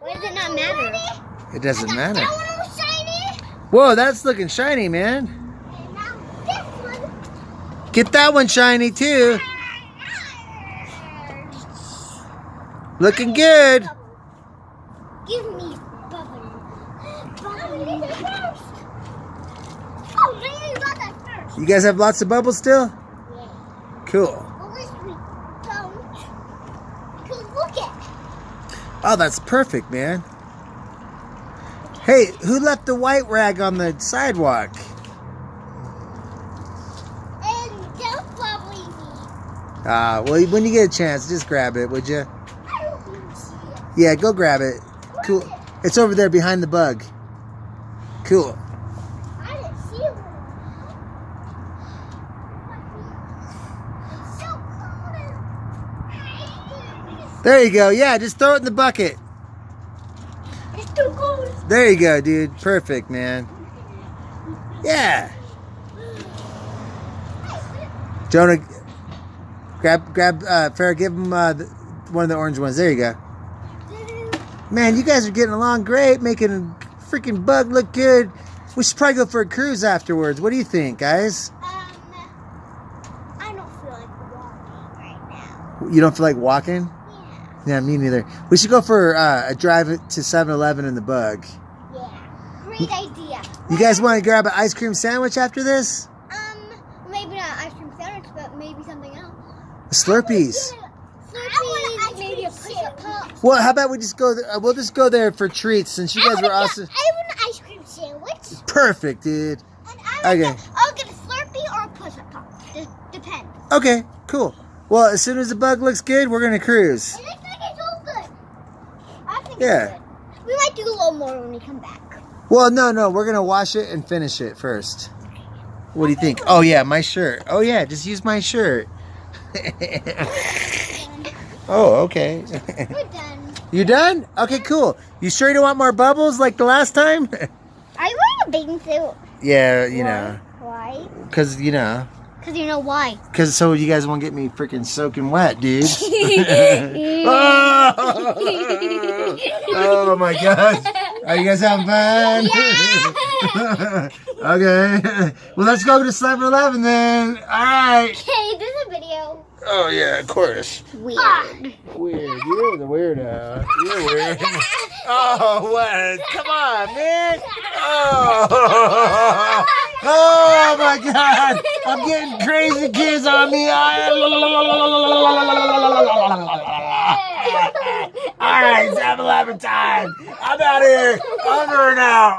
Why does it not matter? It doesn't matter. That one was shiny. Whoa, that's looking shiny, man. And now this one. Get that one shiny too. Looking good. Give me bubble. Bubble first. Oh, really? You got that first. You guys have lots of bubbles still? Yeah. Cool. At least we don't. Because look at. Oh, that's perfect, man. Hey, who left the white rag on the sidewalk? And don't probably me. Well, when you get a chance, just grab it, would you? I don't even see it. Yeah, go grab it. Cool. It's over there behind the bug. Cool. I didn't see it. It's so cold. There you go. Yeah, just throw it in the bucket. It's too cold. There you go, dude. Perfect, man. Yeah. Jonah, grab, Farrah, give him one of the orange ones. There you go. Man, you guys are getting along great, making a freaking bug look good. We should probably go for a cruise afterwards. What do you think, guys? I don't feel like walking right now. You don't feel like walking? Yeah. Yeah, me neither. We should go for a drive to 7-Eleven in the bug. Yeah. Great idea. You guys want to grab an ice cream sandwich after this? Maybe not ice cream sandwich, but maybe something else. Slurpees. Slurpees, maybe a push-up pop. Well, how about we just go there? We'll just go there for treats since you guys were awesome. I want an ice cream sandwich. Perfect, dude. And Okay. I'll get a Slurpee or a push-up pop. Depends. Okay, cool. Well, as soon as the bug looks good, we're gonna cruise. It looks like it's all good. I think Yeah. it's good. We might do a little more when we come back. Well, no, we're gonna wash it and finish it first. What do you think? Oh yeah, my shirt. Oh yeah, just use my shirt. Oh, okay. We're done. You done? Okay, cool. You sure you don't want more bubbles like the last time? Are you wearing a bathing suit? Yeah, you know. Why? Cause you know. Because you know why. Cause so you guys won't get me freaking soaking wet, dude. Oh my gosh. Are you guys having fun? Yeah. Okay. Well, let's go to 7-Eleven then. All right. Okay, this is a video. Oh yeah, of course. Weird. Weird. You're the weirdo. You're weird. Oh, what? Come on, man. Oh. Oh my God. I'm getting crazy kids on me. All right, 7-Eleven time. I'm out of here. Over now.